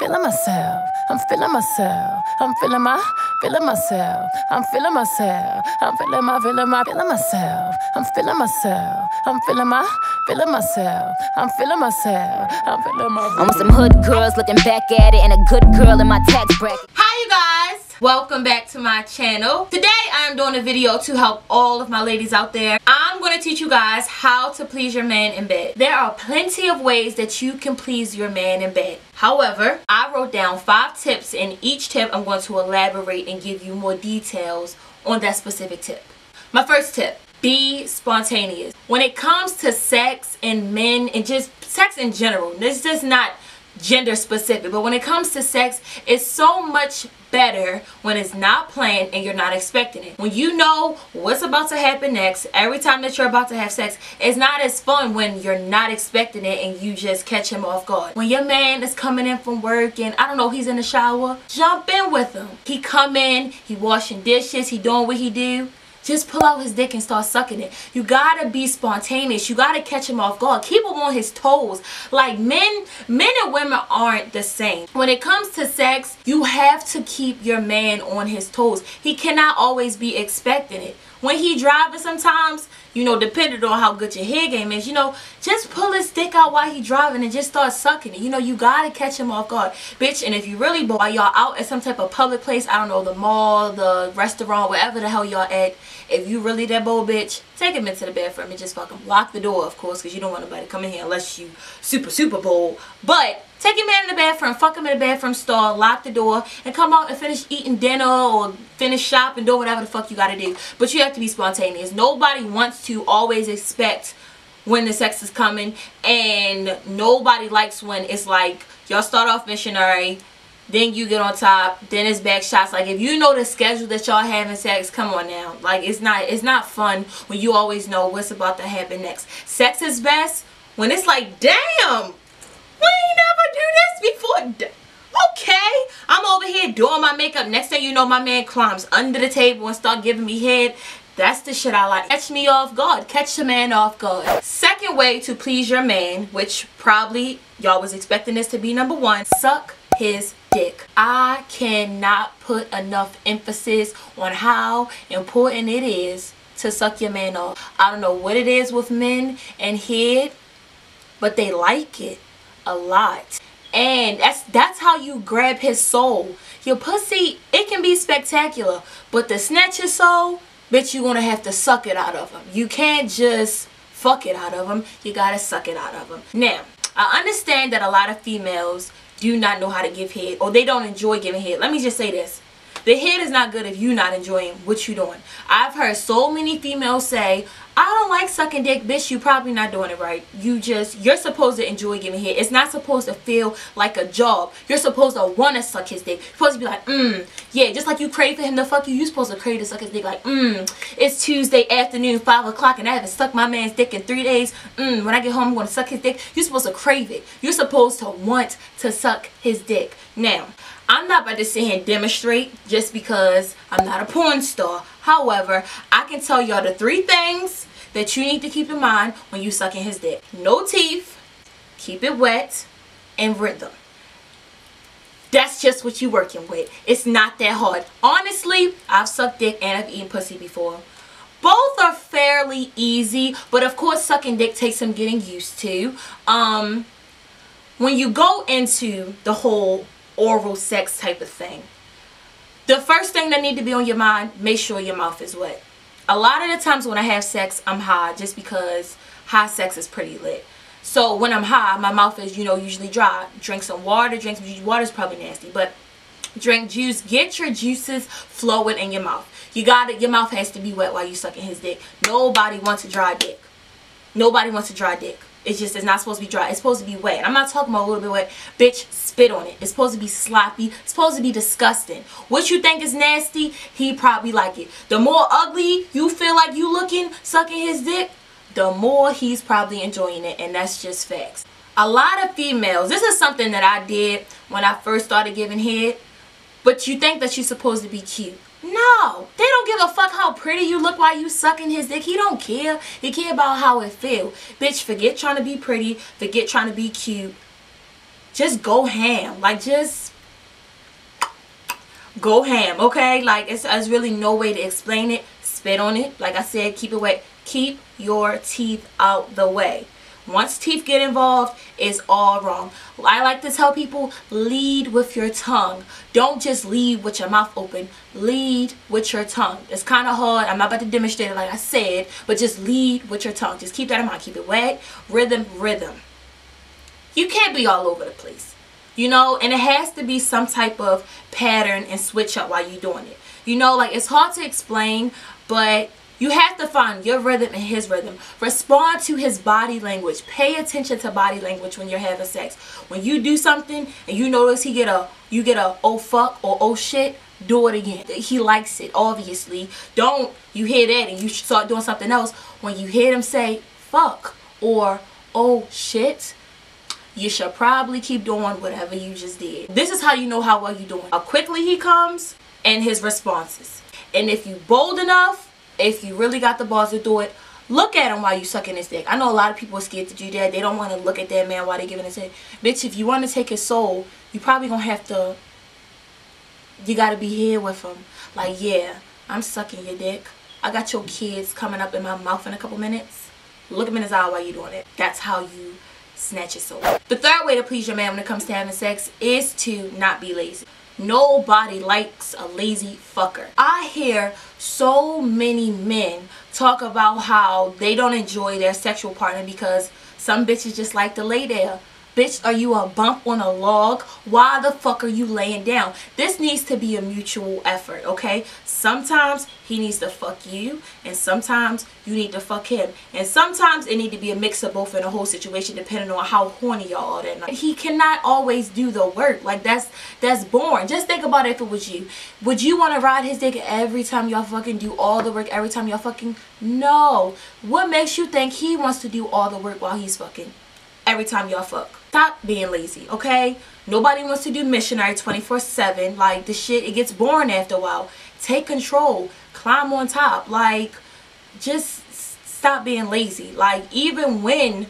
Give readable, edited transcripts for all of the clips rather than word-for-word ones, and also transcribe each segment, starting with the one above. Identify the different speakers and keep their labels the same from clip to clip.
Speaker 1: feeling myself. I'm feeling myself. I'm feeling myself. I'm feeling myself. I'm feeling myself. I'm feeling myself. I'm feeling myself. I'm feeling myself. I'm feeling myself.
Speaker 2: I'm with some hood girls looking back at it and a good girl in my tax bracket.
Speaker 3: Hi you guys, welcome back to my channel. Today I'm doing a video to help all of my ladies out there. I'm going to teach you guys how to please your man in bed. There are plenty of ways that you can please your man in bed. However, I wrote down 5 tips, and each tip I'm going to elaborate and give you more details on that specific tip. My first tip: be spontaneous. When it comes to sex and men and just sex in general, this is not gender specific, but when it comes to sex, it's so much better when it's not planned and you're not expecting it. When you know what's about to happen next, every time that you're about to have sex, it's not as fun when you're not expecting it and you just catch him off guard. When your man is coming in from work and I don't know, he's in the shower, jump in with him. He come in, he washing dishes, he doing what he do. Just pull out his dick and start sucking it. You gotta be spontaneous. You gotta catch him off guard. Keep him on his toes. Like men and women aren't the same. When it comes to sex, you have to keep your man on his toes. He cannot always be expecting it. When he driving sometimes, you know, depending on how good your hair game is, you know, just pull his dick out while he driving and just start sucking it. You know, you gotta catch him off guard. Bitch, and if you really bored, while y'all out at some type of public place, I don't know, the mall, the restaurant, wherever the hell y'all at, if you really that bold, bitch, take him into the bathroom and just fucking lock the door, of course, because you don't want nobody to come in here unless you super bold. But take your man in the bathroom, fuck him in the bathroom stall, lock the door, and come out and finish eating dinner or finish shopping, do whatever the fuck you gotta do. But you have to be spontaneous. Nobody wants to always expect when the sex is coming, and nobody likes when it's like y'all start off missionary, then you get on top, then it's back shots. Like, if you know the schedule that y'all having sex, come on now. Like, it's not fun when you always know what's about to happen next. Sex is best when it's like, damn, we ain't never do this before. Okay, I'm over here doing my makeup. Next thing you know, my man climbs under the table and start giving me head. That's the shit I like. Catch me off guard. Catch the man off guard. Second way to please your man, which probably y'all was expecting this to be number 1, suck his dick. I cannot put enough emphasis on how important it is to suck your man off. I don't know what it is with men and head, but they like it a lot. And that's how you grab his soul. Your pussy, it can be spectacular, but to snatch his soul, bitch, you're gonna have to suck it out of him. You can't just fuck it out of him. You gotta suck it out of him. Now, I understand that a lot of females do not know how to give head, or they don't enjoy giving head. Let me just say this. The head is not good if you're not enjoying what you're doing. I've heard so many females say, I don't like sucking dick. Bitch, you probably not doing it right. You're supposed to enjoy giving head. It's not supposed to feel like a job. You're supposed to want to suck his dick. You're supposed to be like, yeah, just like you crave for him to fuck you, you're supposed to crave to suck his dick. Like, it's Tuesday afternoon, 5 o'clock, and I haven't sucked my man's dick in 3 days. When I get home, I'm going to suck his dick. You're supposed to crave it. You're supposed to want to suck his dick. Now, I'm not about to sit here and demonstrate just because I'm not a porn star. However, I can tell y'all the 3 things that you need to keep in mind when you sucking his dick. No teeth, keep it wet, and rhythm. That's just what you're working with. It's not that hard. Honestly, I've sucked dick and I've eaten pussy before. Both are fairly easy, but of course sucking dick takes some getting used to. When you go into the whole oral sex type of thing, the first thing that need to be on your mind, make sure your mouth is wet. A lot of the times when I have sex, I'm high, just because high sex is pretty lit. So when I'm high, my mouth is, you know, usually dry. Drink some water. Water's probably nasty, but drink juice. Get your juices flowing in your mouth. Your mouth has to be wet while you sucking his dick. Nobody wants a dry dick. Nobody wants a dry dick. It's not supposed to be dry. It's supposed to be wet. I'm not talking about a little bit wet. Bitch, spit on it. It's supposed to be sloppy. It's supposed to be disgusting. What you think is nasty, he probably like it. The more ugly you feel like you looking sucking his dick, the more he's probably enjoying it. And that's just facts. A lot of females, this is something that I did when I first started giving head, but you think that you're supposed to be cute. No, they don't give a fuck how pretty you look while you sucking his dick. He don't care. He care about how it feel. Bitch, forget trying to be pretty. Forget trying to be cute. just go ham. Like, just go ham, okay? Like, it's really no way to explain it. Spit on it. Like I said, keep it wet. Keep your teeth out the way. Once teeth get involved, it's all wrong. I like to tell people, lead with your tongue. Don't just lead with your mouth open. Lead with your tongue. It's kind of hard. I'm not about to demonstrate it like I said, but just lead with your tongue. Just keep that in mind. Keep it wet. Rhythm, rhythm. You can't be all over the place, you know, and it has to be some type of pattern and switch up while you're doing it. You know, like, it's hard to explain, but you have to find your rhythm and his rhythm. Respond to his body language. Pay attention to body language when you're having sex. When you do something and you notice you get a oh fuck or oh shit, do it again. He likes it, obviously. Don't you hear that and you start doing something else. When you hear him say fuck or oh shit, you should probably keep doing whatever you just did. This is how you know how well you're doing. How quickly he comes and his responses. And if you bold enough, if you really got the balls to do it, look at him while you sucking his dick. I know a lot of people are scared to do that. They don't want to look at that man while they giving his dick. Bitch, if you want to take his soul, you probably gonna have to, you gotta be here with him. Like, yeah, I'm sucking your dick. I got your kids coming up in my mouth in a couple minutes. Look him in his eye while you doing it. That's how you snatch your soul. The third way to please your man when it comes to having sex is to not be lazy. Nobody likes a lazy fucker. I hear so many men talk about how they don't enjoy their sexual partner because some bitches just like to lay there. Bitch, are you a bump on a log? Why the fuck are you laying down? This needs to be a mutual effort, okay? Sometimes he needs to fuck you, and sometimes you need to fuck him. And sometimes it need to be a mix of both in the whole situation, depending on how horny y'all are that night. He cannot always do the work. Like, that's boring. Just think about it if it was you. Would you want to ride his dick every time y'all fucking, do all the work every time y'all fucking? No. What makes you think he wants to do all the work while he's fucking every time y'all fuck? Stop being lazy, okay? Nobody wants to do missionary 24/7. Like, the shit, it gets boring after a while. Take control. Climb on top. Like, just stop being lazy. Like, even when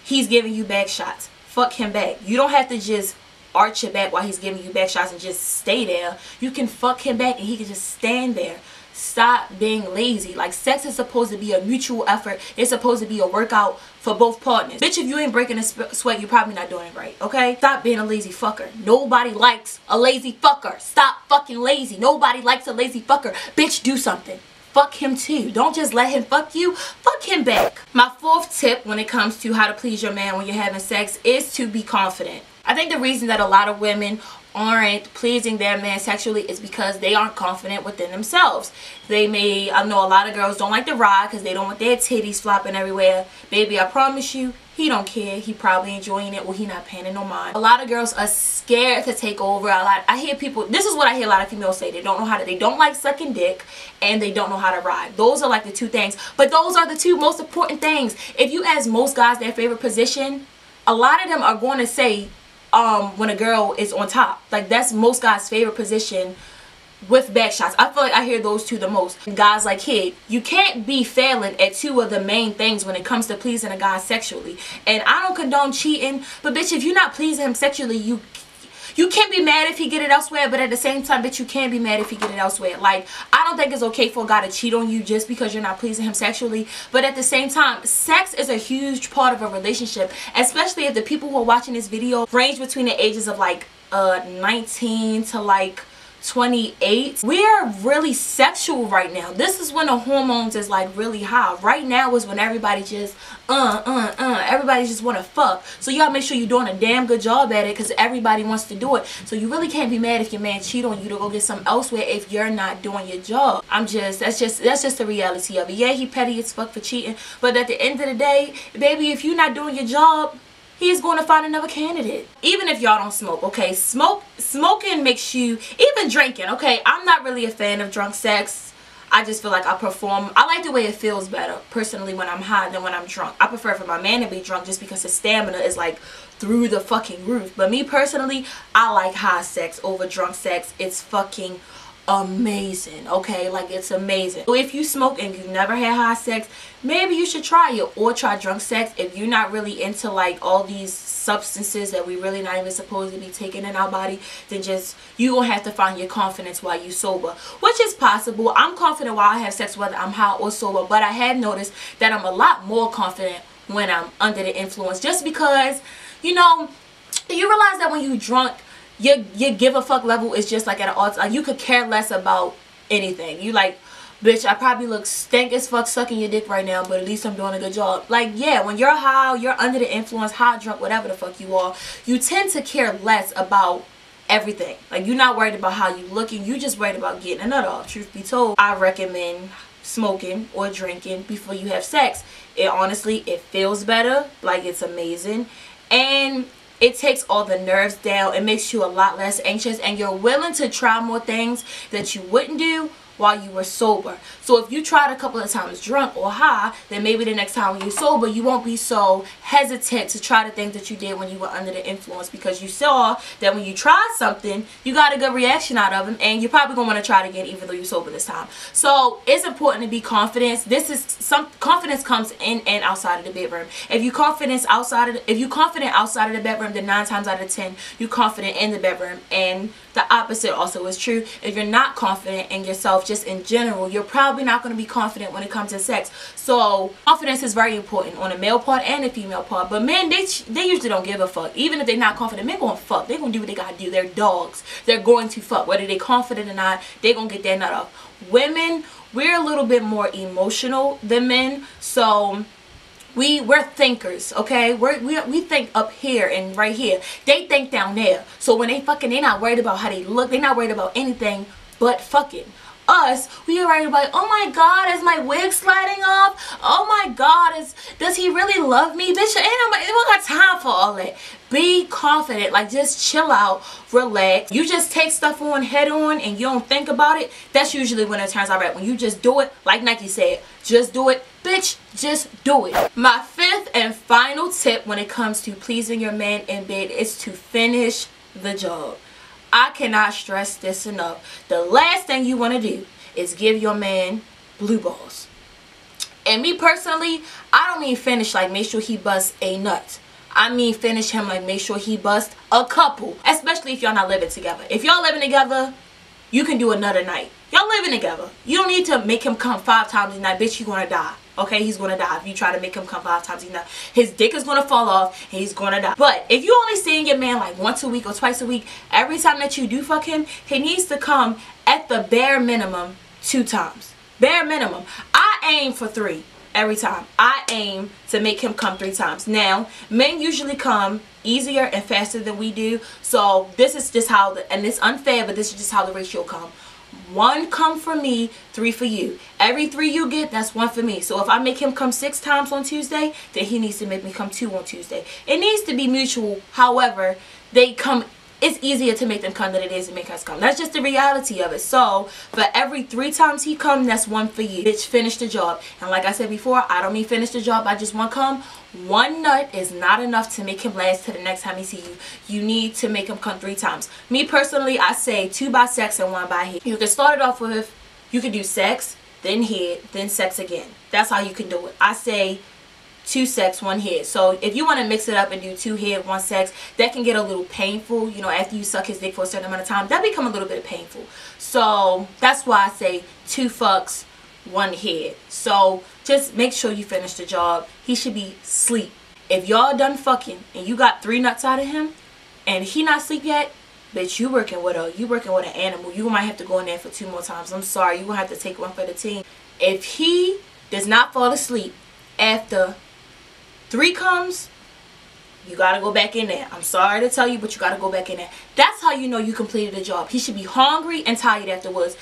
Speaker 3: he's giving you back shots, fuck him back. You don't have to just arch your back while he's giving you back shots and just stay there. You can fuck him back and he can just stand there. Stop being lazy. Like, sex is supposed to be a mutual effort. It's supposed to be a workout for both partners. Bitch, if you ain't breaking a sweat, you're probably not doing it right, okay? Stop being a lazy fucker. Nobody likes a lazy fucker. Stop fucking lazy. Nobody likes a lazy fucker. Bitch, do something. Fuck him too. Don't just let him fuck you. Fuck him back. My fourth tip when it comes to how to please your man when you're having sex is to be confident. I think the reason that a lot of women aren't pleasing their man sexually is because they aren't confident within themselves. I know a lot of girls don't like to ride because they don't want their titties flopping everywhere. Baby, I promise you, he don't care. He probably enjoying it. Well, he not paying no mind. A lot of girls are scared to take over. I hear people, this is what I hear a lot of females say. They don't like sucking dick and they don't know how to ride. Those are like the two things. But those are the two most important things. If you ask most guys their favorite position, a lot of them are going to say when a girl is on top. Like, that's most guys' favorite position with back shots. I feel like I hear those two the most. Guys like, hey, you can't be failing at two of the main things when it comes to pleasing a guy sexually. And I don't condone cheating, but bitch, if you're not pleasing him sexually, you can't be mad if he get it elsewhere, but at the same time, bitch, you can't be mad if he get it elsewhere. Like, I don't think it's okay for a guy to cheat on you just because you're not pleasing him sexually. But at the same time, sex is a huge part of a relationship, especially if the people who are watching this video range between the ages of like 19 to like 28. We are really sexual right now. This is when the hormones is like really high. Right now is when everybody just everybody just want to fuck. So you gotta make sure you're doing a damn good job at it because everybody wants to do it. So you really can't be mad if your man cheat on you to go get something elsewhere if you're not doing your job. That's just the reality of it. Yeah, he petty as fuck for cheating, but at the end of the day, baby, if you're not doing your job, he's going to find another candidate. Even if y'all don't smoke, okay? Smoking makes you, even drinking, okay? I'm not really a fan of drunk sex. I just feel like I like the way it feels better, personally, when I'm high than when I'm drunk. I prefer for my man to be drunk just because his stamina is like through the fucking roof. But me personally, I like high sex over drunk sex. It's fucking amazing, okay? Like, it's amazing. So if you smoke and you've never had high sex, maybe you should try it, or try drunk sex. If you're not really into like all these substances that we really not even supposed to be taking in our body, then just, you gonna have to find your confidence while you sober, which is possible. I'm confident while I have sex, whether I'm high or sober, but I have noticed that I'm a lot more confident when I'm under the influence, just because, you know, you realize that when you drunk, your give a fuck level is just like at an alt. Like, you could care less about anything. You like, bitch, I probably look stank as fuck sucking your dick right now, but at least I'm doing a good job. Like, yeah, when you're high, you're under the influence, high, drunk, whatever the fuck you are, you tend to care less about everything. Like, you're not worried about how you looking, you just worried about getting a nut off. Truth be told, I recommend smoking or drinking before you have sex. It honestly, it feels better. Like, it's amazing. And it takes all the nerves down. It makes you a lot less anxious, and you're willing to try more things that you wouldn't do while you were sober. So if you tried a couple of times drunk or high, then maybe the next time when you're sober, you won't be so hesitant to try the things that you did when you were under the influence, because you saw that when you tried something, you got a good reaction out of them, and you're probably gonna want to try it again even though you're sober this time. So it's important to be confident. This is some confidence comes in and outside of the bedroom. If you confident outside of the bedroom, then 9 times out of 10 you're confident in the bedroom. And the opposite also is true. If you're not confident in yourself just in general, you're probably not going to be confident when it comes to sex. So confidence is very important on the male part and the female part. But men, they usually don't give a fuck. Even if they're not confident, men gonna fuck. They're gonna do what they gotta do. They're dogs. They're going to fuck. Whether they're confident or not, they're gonna get their nut off. Women, we're a little bit more emotional than men. So we're thinkers, okay? We think up here and right here. They think down there. So when they fucking, they're not worried about how they look. They're not worried about anything but fucking. Us, we are worried about, oh my god, is my wig sliding off? Oh my god, does he really love me? Bitch, ain't nobody got time for all that. Be confident. Like, just chill out, relax. You just take stuff on head on and you don't think about it. That's usually when it turns out right. When you just do it, like Nike said, just do it. Bitch, just do it. My 5th and final tip when it comes to pleasing your man in bed is to finish the job. I cannot stress this enough. The last thing you want to do is give your man blue balls. And me personally, I don't mean finish like make sure he busts a nut. I mean finish him like make sure he busts a couple. Especially if y'all not living together. If y'all living together, you can do another night. Y'all living together. You don't need to make him come 5 times a night. Bitch, you gonna die. Okay, he's gonna die if you try to make him come 5 times a night. His dick is gonna fall off and he's gonna die. But if you only seeing your man like once a week or twice a week, every time that you do fuck him, he needs to come at the bare minimum 2 times. Bare minimum. I aim for 3 every time. I aim to make him come 3 times. Now, men usually come easier and faster than we do. So this is just how and it's unfair, but this is just how the ratio come. 1 come for me, 3 for you. Every 3 you get, that's 1 for me. So if I make him come 6 times on Tuesday, then he needs to make me come 2 on Tuesday. It needs to be mutual. However, they come, it's easier to make them come than it is to make us come. That's just the reality of it. So for every 3 times he come, that's 1 for you. Bitch, finish the job. And like I said before, I don't mean finish the job by just 1 come. 1 nut is not enough to make him last to the next time he see you. You need to make him come 3 times. Me personally, I say 2 by sex and 1 by head. You can start it off with, you can do sex, then head, then sex again. That's how you can do it. I say 2 sex, 1 head. So if you want to mix it up and do 2 head, 1 sex, that can get a little painful. You know, after you suck his dick for a certain amount of time, that become a little bit painful. So that's why I say 2 fucks, 1 head. So just make sure you finish the job. He should be asleep. If y'all done fucking and you got 3 nuts out of him and he not asleep yet, bitch, you working with an animal. You might have to go in there for 2 more times. I'm sorry, you gonna have to take 1 for the team. If he does not fall asleep after 3 comes, you gotta go back in there. I'm sorry to tell you, but you gotta go back in there. That's how you know you completed the job. He should be hungry and tired afterwards.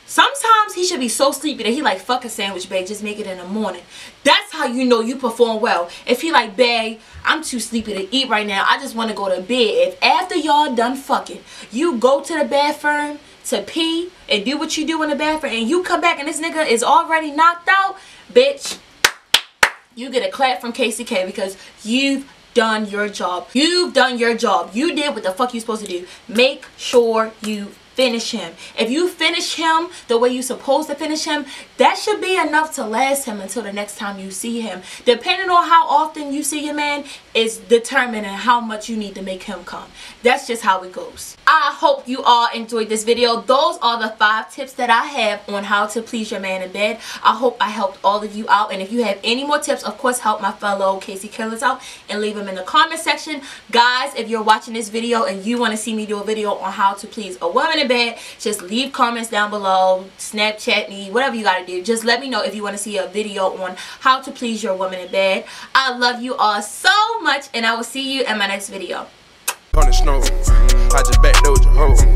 Speaker 3: Sometimes he should be so sleepy that he like, fuck a sandwich, babe, just make it in the morning. That's how you know you perform well. If he like, babe, I'm too sleepy to eat right now, I just want to go to bed. If after y'all done fucking, you go to the bathroom to pee and do what you do in the bathroom and you come back and this nigga is already knocked out, bitch, you get a clap from KCK because you've done your job. You've done your job. You did what the fuck you supposed to do. Make sure you finish him. If you finish him the way you're supposed to finish him, that should be enough to last him until the next time you see him. Depending on how often you see your man is determining how much you need to make him come. That's just how it goes. I hope you all enjoyed this video. Those are the 5 tips that I have on how to please your man in bed. I hope I helped all of you out, and if you have any more tips, of course help my fellow KCKers out and leave them in the comment section. Guys, if you're watching this video and you want to see me do a video on how to please a woman in bed, just leave comments down below, Snapchat me, whatever you gotta do. Just let me know if you want to see a video on how to please your woman in bed. I love you all so much, and I will see you in my next video.
Speaker 4: On the snow, I just backdoored your hoe.